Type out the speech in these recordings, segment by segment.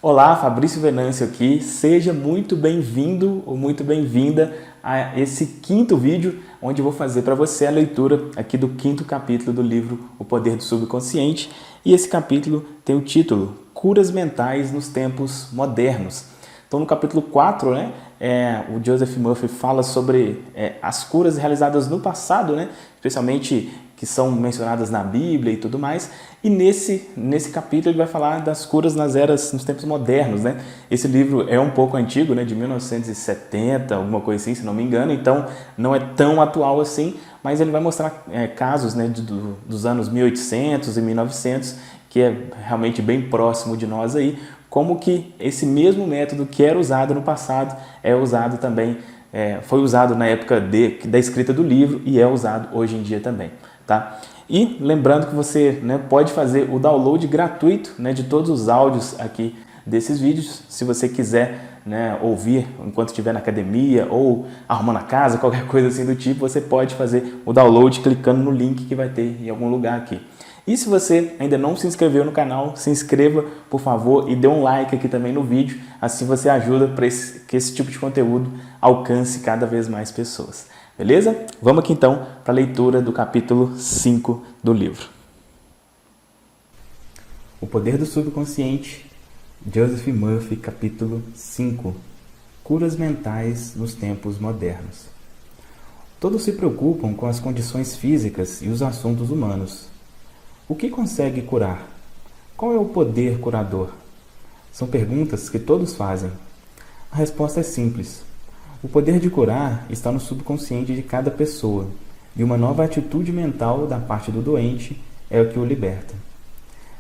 Olá, Fabrício Venâncio aqui. Seja muito bem-vindo ou muito bem-vinda a esse quinto vídeo, onde eu vou fazer para você a leitura aqui do quinto capítulo do livro O Poder do Subconsciente. E esse capítulo tem o título Curas Mentais nos Tempos Modernos. Então, no capítulo 4, o Joseph Murphy fala sobre as curas realizadas no passado, especialmente que são mencionadas na Bíblia e tudo mais. E nesse capítulo ele vai falar das curas nos tempos modernos, Esse livro é um pouco antigo, de 1970, alguma coisa assim, se não me engano, então não é tão atual assim, mas ele vai mostrar casos dos anos 1800 e 1900, que é realmente bem próximo de nós aí, como que esse mesmo método que era usado no passado é usado também, foi usado na época da escrita do livro e é usado hoje em dia também. Tá? E lembrando que você pode fazer o download gratuito de todos os áudios aqui desses vídeos, se você quiser ouvir enquanto estiver na academia ou arrumando a casa, qualquer coisa assim do tipo, você pode fazer o download clicando no link que vai ter em algum lugar aqui. E se você ainda não se inscreveu no canal, se inscreva, por favor, e dê um like aqui também no vídeo, assim você ajuda para que esse tipo de conteúdo alcance cada vez mais pessoas. Beleza? Vamos aqui então para a leitura do capítulo 5 do livro. O Poder do Subconsciente, Joseph Murphy, capítulo 5. Curas mentais nos tempos modernos. Todos se preocupam com as condições físicas e os assuntos humanos. O que consegue curar? Qual é o poder curador? São perguntas que todos fazem. A resposta é simples. O poder de curar está no subconsciente de cada pessoa, e uma nova atitude mental da parte do doente é o que o liberta.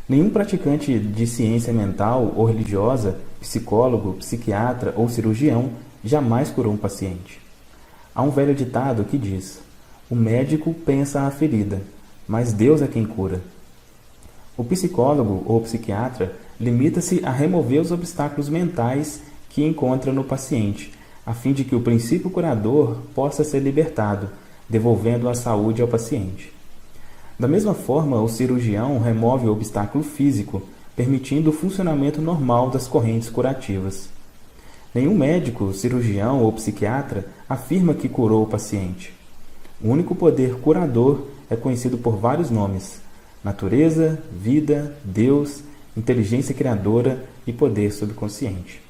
Nenhum praticante de ciência mental ou religiosa, psicólogo, psiquiatra ou cirurgião jamais curou um paciente. Há um velho ditado que diz: o médico pensa a ferida, mas Deus é quem cura. O psicólogo ou psiquiatra limita-se a remover os obstáculos mentais que encontra no paciente, a fim de que o princípio curador possa ser libertado, devolvendo a saúde ao paciente. Da mesma forma, o cirurgião remove o obstáculo físico, permitindo o funcionamento normal das correntes curativas. Nenhum médico, cirurgião ou psiquiatra afirma que curou o paciente. O único poder curador é conhecido por vários nomes: natureza, vida, Deus, inteligência criadora e poder subconsciente.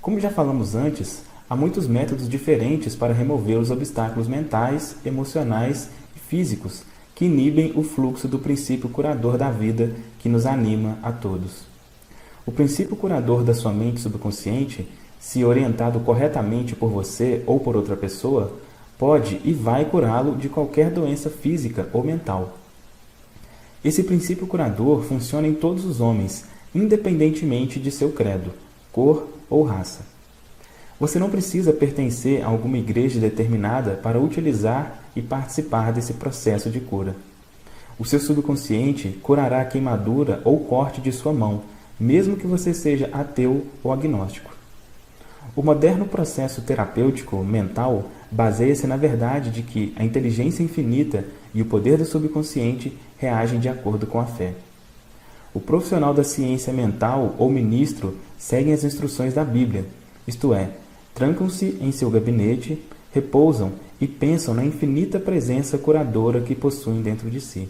Como já falamos antes, há muitos métodos diferentes para remover os obstáculos mentais, emocionais e físicos que inibem o fluxo do princípio curador da vida que nos anima a todos. O princípio curador da sua mente subconsciente, se orientado corretamente por você ou por outra pessoa, pode e vai curá-lo de qualquer doença física ou mental. Esse princípio curador funciona em todos os homens, independentemente de seu credo, cor ou raça. Você não precisa pertencer a alguma igreja determinada para utilizar e participar desse processo de cura. O seu subconsciente curará a queimadura ou corte de sua mão, mesmo que você seja ateu ou agnóstico. O moderno processo terapêutico mental baseia-se na verdade de que a inteligência infinita e o poder do subconsciente reagem de acordo com a fé. O profissional da ciência mental ou ministro seguem as instruções da Bíblia, isto é, trancam-se em seu gabinete, repousam e pensam na infinita presença curadora que possuem dentro de si.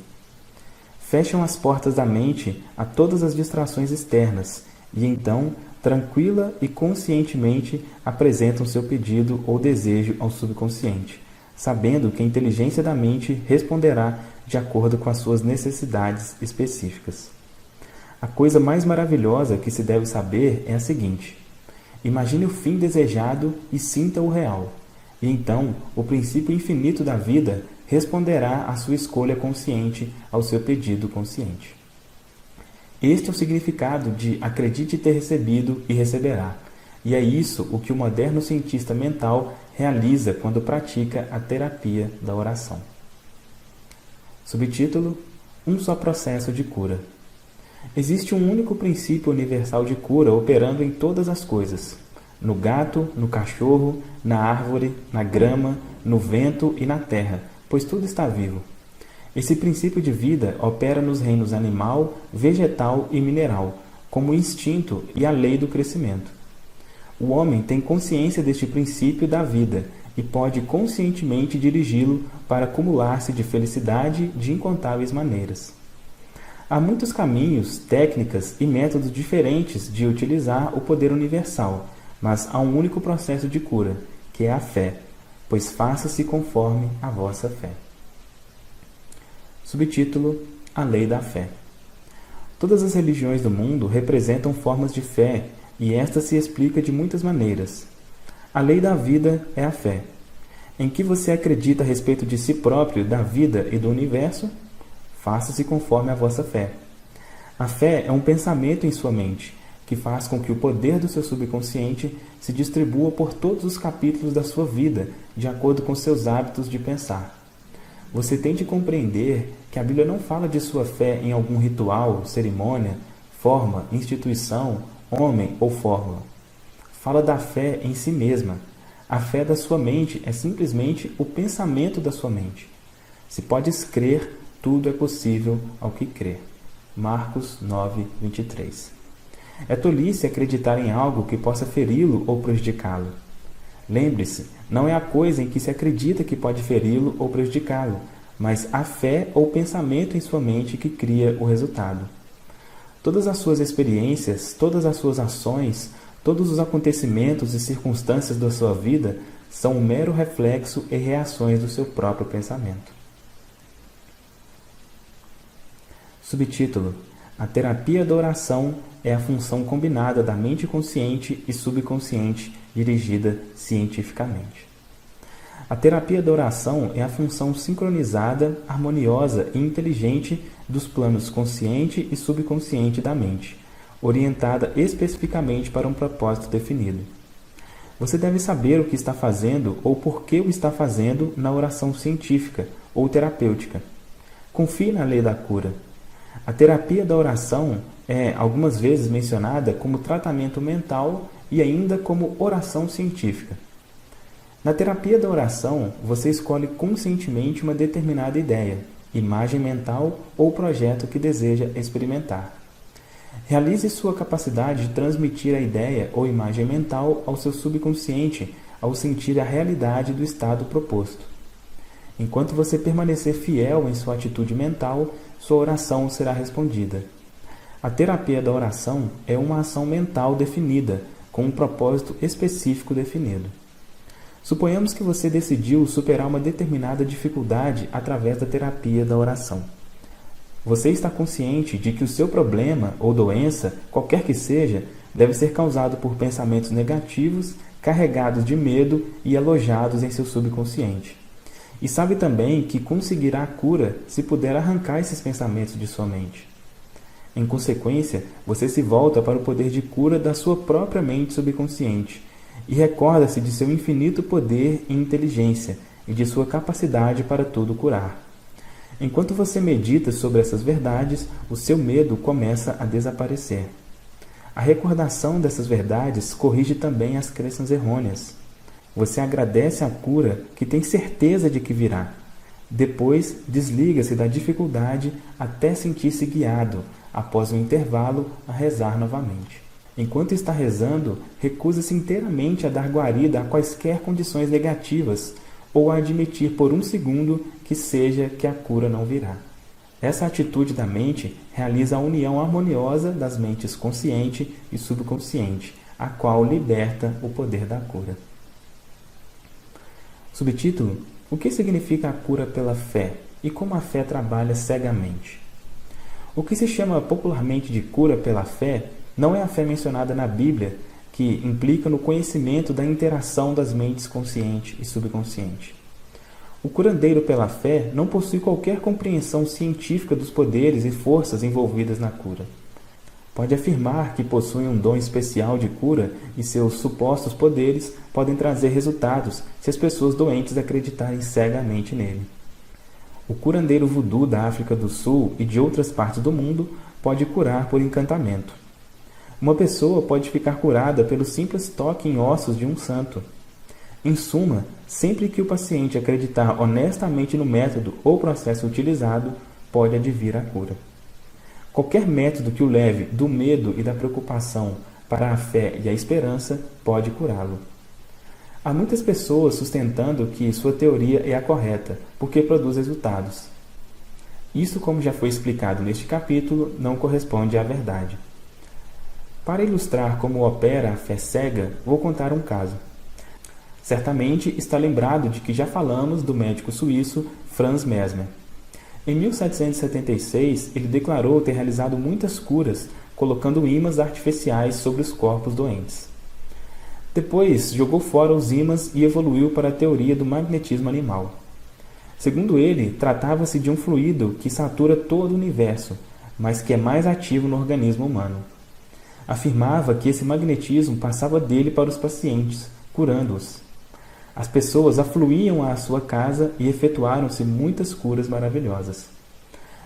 Fecham as portas da mente a todas as distrações externas e então, tranquila e conscientemente, apresentam seu pedido ou desejo ao subconsciente, sabendo que a inteligência da mente responderá de acordo com as suas necessidades específicas. A coisa mais maravilhosa que se deve saber é a seguinte: imagine o fim desejado e sinta o real, e então o princípio infinito da vida responderá à sua escolha consciente ao seu pedido consciente. Este é o significado de acredite ter recebido e receberá, e é isso o que o moderno cientista mental realiza quando pratica a terapia da oração. Subtítulo: Um só processo de cura. Existe um único princípio universal de cura operando em todas as coisas: no gato, no cachorro, na árvore, na grama, no vento e na terra, pois tudo está vivo. Esse princípio de vida opera nos reinos animal, vegetal e mineral, como o instinto e a lei do crescimento. O homem tem consciência deste princípio da vida e pode conscientemente dirigi-lo para acumular-se de felicidade de incontáveis maneiras. Há muitos caminhos, técnicas e métodos diferentes de utilizar o poder universal, mas há um único processo de cura, que é a fé, pois faça-se conforme a vossa fé. Subtítulo: A Lei da Fé. Todas as religiões do mundo representam formas de fé, e esta se explica de muitas maneiras. A lei da vida é a fé. Em que você acredita a respeito de si próprio, da vida e do universo, faça-se conforme a vossa fé. A fé é um pensamento em sua mente, que faz com que o poder do seu subconsciente se distribua por todos os capítulos da sua vida, de acordo com seus hábitos de pensar. Você tem de compreender que a Bíblia não fala de sua fé em algum ritual, cerimônia, forma, instituição, homem ou fórmula. Fala da fé em si mesma. A fé da sua mente é simplesmente o pensamento da sua mente. Se podes crer, tudo é possível ao que crê. Marcos 9, 23. É tolice acreditar em algo que possa feri-lo ou prejudicá-lo. Lembre-se, não é a coisa em que se acredita que pode feri-lo ou prejudicá-lo, mas a fé ou pensamento em sua mente que cria o resultado. Todas as suas experiências, todas as suas ações, todos os acontecimentos e circunstâncias da sua vida são um mero reflexo e reações do seu próprio pensamento. Subtítulo: A terapia da oração é a função combinada da mente consciente e subconsciente dirigida cientificamente. A terapia da oração é a função sincronizada, harmoniosa e inteligente dos planos consciente e subconsciente da mente, orientada especificamente para um propósito definido. Você deve saber o que está fazendo ou por que o está fazendo na oração científica ou terapêutica. Confie na lei da cura. A terapia da oração é algumas vezes mencionada como tratamento mental e ainda como oração científica. Na terapia da oração, você escolhe conscientemente uma determinada ideia, imagem mental ou projeto que deseja experimentar. Realize sua capacidade de transmitir a ideia ou imagem mental ao seu subconsciente ao sentir a realidade do estado proposto. Enquanto você permanecer fiel em sua atitude mental, sua oração será respondida. A terapia da oração é uma ação mental definida, com um propósito específico definido. Suponhamos que você decidiu superar uma determinada dificuldade através da terapia da oração. Você está consciente de que o seu problema ou doença, qualquer que seja, deve ser causado por pensamentos negativos, carregados de medo e alojados em seu subconsciente. E sabe também que conseguirá a cura se puder arrancar esses pensamentos de sua mente. Em consequência, você se volta para o poder de cura da sua própria mente subconsciente e recorda-se de seu infinito poder e inteligência e de sua capacidade para tudo curar. Enquanto você medita sobre essas verdades, o seu medo começa a desaparecer. A recordação dessas verdades corrige também as crenças errôneas. Você agradece a cura que tem certeza de que virá. Depois, desliga-se da dificuldade até sentir-se guiado, após um intervalo, a rezar novamente. Enquanto está rezando, recusa-se inteiramente a dar guarida a quaisquer condições negativas ou a admitir por um segundo que seja que a cura não virá. Essa atitude da mente realiza a união harmoniosa das mentes consciente e subconsciente, a qual liberta o poder da cura. Subtítulo: O que significa a cura pela fé e como a fé trabalha cegamente? O que se chama popularmente de cura pela fé não é a fé mencionada na Bíblia, que implica no conhecimento da interação das mentes consciente e subconsciente. O curandeiro pela fé não possui qualquer compreensão científica dos poderes e forças envolvidas na cura. Pode afirmar que possui um dom especial de cura e seus supostos poderes podem trazer resultados se as pessoas doentes acreditarem cegamente nele. O curandeiro voodoo da África do Sul e de outras partes do mundo pode curar por encantamento. Uma pessoa pode ficar curada pelo simples toque em ossos de um santo. Em suma, sempre que o paciente acreditar honestamente no método ou processo utilizado, pode advir a cura. Qualquer método que o leve do medo e da preocupação para a fé e a esperança pode curá-lo. Há muitas pessoas sustentando que sua teoria é a correta, porque produz resultados. Isso, como já foi explicado neste capítulo, não corresponde à verdade. Para ilustrar como opera a fé cega, vou contar um caso. Certamente está lembrado de que já falamos do médico suíço Franz Mesmer. Em 1776, ele declarou ter realizado muitas curas, colocando ímãs artificiais sobre os corpos doentes. Depois, jogou fora os ímãs e evoluiu para a teoria do magnetismo animal. Segundo ele, tratava-se de um fluido que satura todo o universo, mas que é mais ativo no organismo humano. Afirmava que esse magnetismo passava dele para os pacientes, curando-os. As pessoas afluíam à sua casa e efetuaram-se muitas curas maravilhosas.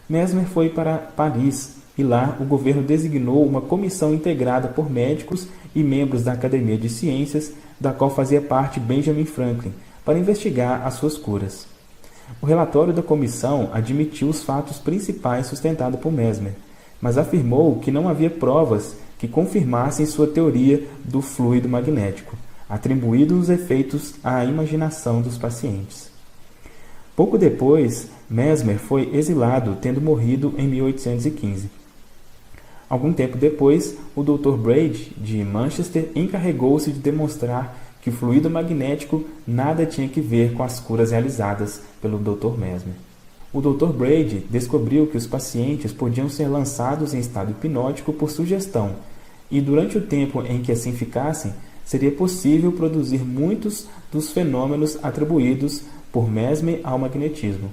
Mesmer foi para Paris e lá o governo designou uma comissão integrada por médicos e membros da Academia de Ciências, da qual fazia parte Benjamin Franklin, para investigar as suas curas. O relatório da comissão admitiu os fatos principais sustentados por Mesmer, mas afirmou que não havia provas que confirmassem sua teoria do fluido magnético, atribuindo os efeitos à imaginação dos pacientes. Pouco depois, Mesmer foi exilado, tendo morrido em 1815. Algum tempo depois, o Dr. Braid, de Manchester, encarregou-se de demonstrar que o fluido magnético nada tinha que ver com as curas realizadas pelo Dr. Mesmer. O Dr. Braid descobriu que os pacientes podiam ser lançados em estado hipnótico por sugestão, e durante o tempo em que assim ficassem, seria possível produzir muitos dos fenômenos atribuídos por Mesmer ao magnetismo.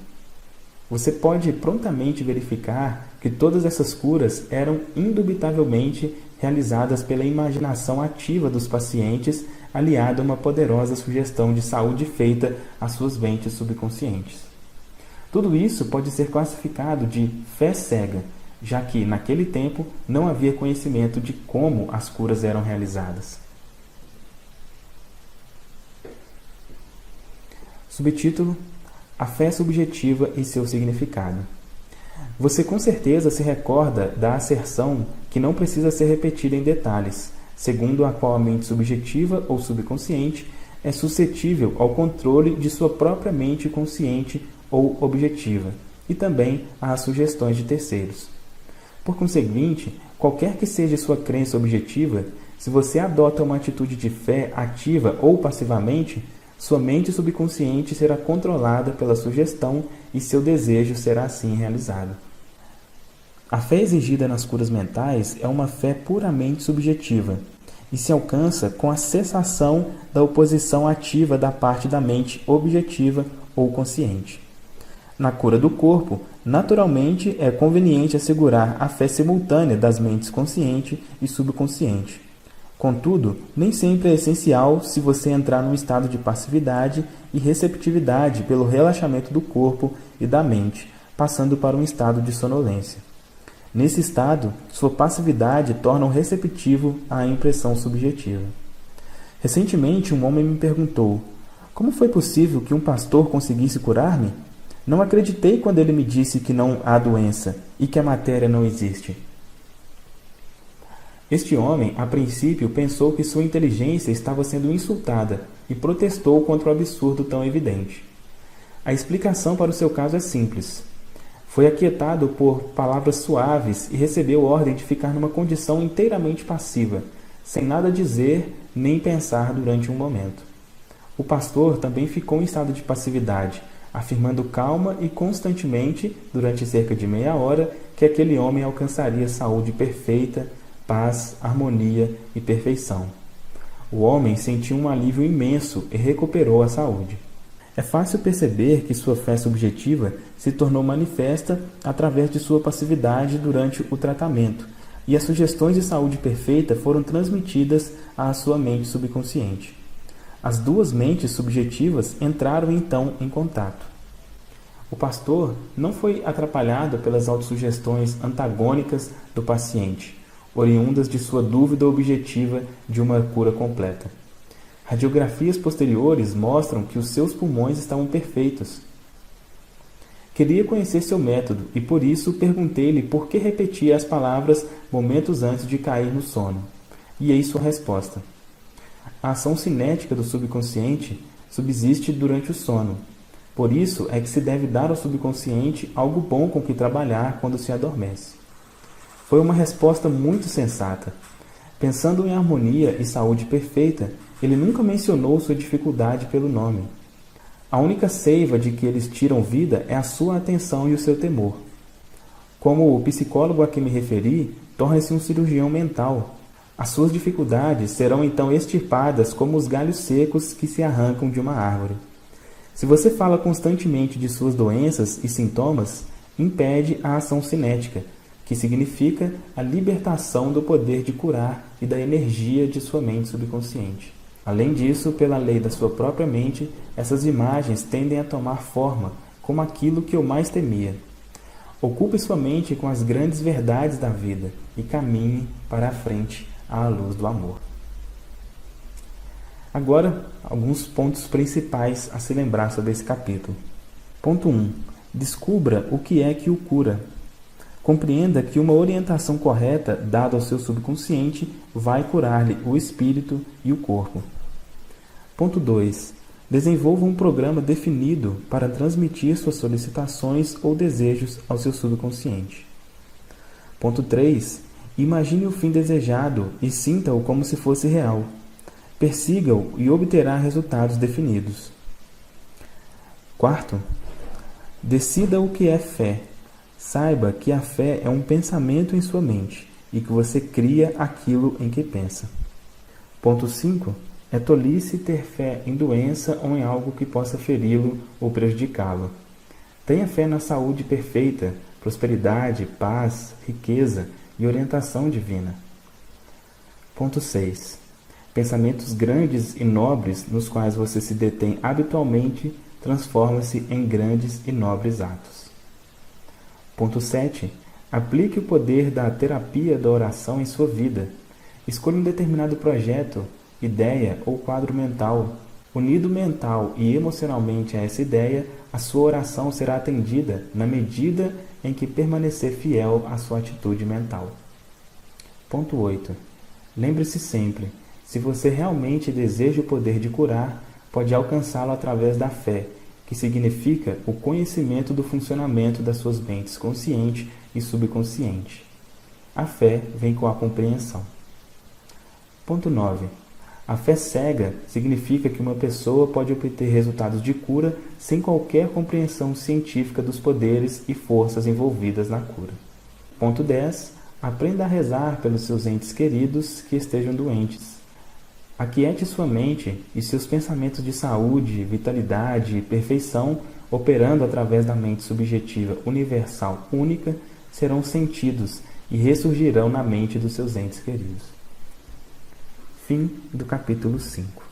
Você pode prontamente verificar que todas essas curas eram indubitavelmente realizadas pela imaginação ativa dos pacientes, aliada a uma poderosa sugestão de saúde feita às suas mentes subconscientes. Tudo isso pode ser classificado de fé cega, já que, naquele tempo, não havia conhecimento de como as curas eram realizadas. Subtítulo: A fé subjetiva e seu significado. Você com certeza se recorda da asserção que não precisa ser repetida em detalhes, segundo a qual a mente subjetiva ou subconsciente é suscetível ao controle de sua própria mente consciente ou objetiva, e também às sugestões de terceiros. Por conseguinte, qualquer que seja sua crença objetiva, se você adota uma atitude de fé ativa ou passivamente, sua mente subconsciente será controlada pela sugestão e seu desejo será assim realizado. A fé exigida nas curas mentais é uma fé puramente subjetiva e se alcança com a cessação da oposição ativa da parte da mente objetiva ou consciente. Na cura do corpo, naturalmente é conveniente assegurar a fé simultânea das mentes consciente e subconsciente. Contudo, nem sempre é essencial se você entrar num estado de passividade e receptividade pelo relaxamento do corpo e da mente, passando para um estado de sonolência. Nesse estado, sua passividade torna-o receptivo à impressão subjetiva. Recentemente, um homem me perguntou: como foi possível que um pastor conseguisse curar-me? Não acreditei quando ele me disse que não há doença e que a matéria não existe. Este homem, a princípio, pensou que sua inteligência estava sendo insultada e protestou contra o absurdo tão evidente. A explicação para o seu caso é simples. Foi aquietado por palavras suaves e recebeu ordem de ficar numa condição inteiramente passiva, sem nada dizer nem pensar durante um momento. O pastor também ficou em estado de passividade, afirmando calma e constantemente, durante cerca de meia hora, que aquele homem alcançaria saúde perfeita, paz, harmonia e perfeição. O homem sentiu um alívio imenso e recuperou a saúde. É fácil perceber que sua fé subjetiva se tornou manifesta através de sua passividade durante o tratamento, e as sugestões de saúde perfeita foram transmitidas à sua mente subconsciente. As duas mentes subjetivas entraram então em contato. O pastor não foi atrapalhado pelas autossugestões antagônicas do paciente, oriundas de sua dúvida objetiva de uma cura completa. Radiografias posteriores mostram que os seus pulmões estavam perfeitos. Queria conhecer seu método e por isso perguntei-lhe por que repetia as palavras momentos antes de cair no sono. E eis sua resposta. A ação cinética do subconsciente subsiste durante o sono. Por isso é que se deve dar ao subconsciente algo bom com que trabalhar quando se adormece. Foi uma resposta muito sensata. Pensando em harmonia e saúde perfeita, ele nunca mencionou sua dificuldade pelo nome. A única seiva de que eles tiram vida é a sua atenção e o seu temor. Como o psicólogo a que me referi, torna-se um cirurgião mental. As suas dificuldades serão então extirpadas como os galhos secos que se arrancam de uma árvore. Se você fala constantemente de suas doenças e sintomas, impede a ação cinética, que significa a libertação do poder de curar e da energia de sua mente subconsciente. Além disso, pela lei da sua própria mente, essas imagens tendem a tomar forma como aquilo que eu mais temia. Ocupe sua mente com as grandes verdades da vida e caminhe para a frente à luz do amor. Agora, alguns pontos principais a se lembrar sobre esse capítulo. Ponto 1. Descubra o que é que o cura. Compreenda que uma orientação correta dada ao seu subconsciente vai curar-lhe o espírito e o corpo. Ponto 2. Desenvolva um programa definido para transmitir suas solicitações ou desejos ao seu subconsciente. Ponto 3. Imagine o fim desejado e sinta-o como se fosse real. Persiga-o e obterá resultados definidos. Quarto, decida o que é fé. Saiba que a fé é um pensamento em sua mente e que você cria aquilo em que pensa. Ponto 5. É tolice ter fé em doença ou em algo que possa feri-lo ou prejudicá-lo. Tenha fé na saúde perfeita, prosperidade, paz, riqueza e orientação divina. Ponto 6. Pensamentos grandes e nobres nos quais você se detém habitualmente transformam-se em grandes e nobres atos. Ponto 7. Aplique o poder da terapia da oração em sua vida. Escolha um determinado projeto, ideia ou quadro mental. Unido mental e emocionalmente a essa ideia, a sua oração será atendida na medida em que permanecer fiel à sua atitude mental. Ponto 8. Lembre-se sempre, se você realmente deseja o poder de curar, pode alcançá-lo através da fé, que significa o conhecimento do funcionamento das suas mentes consciente e subconsciente. A fé vem com a compreensão. Ponto 9. A fé cega significa que uma pessoa pode obter resultados de cura sem qualquer compreensão científica dos poderes e forças envolvidas na cura. Ponto 10. Aprenda a rezar pelos seus entes queridos que estejam doentes. Aquiete sua mente e seus pensamentos de saúde, vitalidade e perfeição, operando através da mente subjetiva universal única, serão sentidos e ressurgirão na mente dos seus entes queridos. Fim do capítulo 5.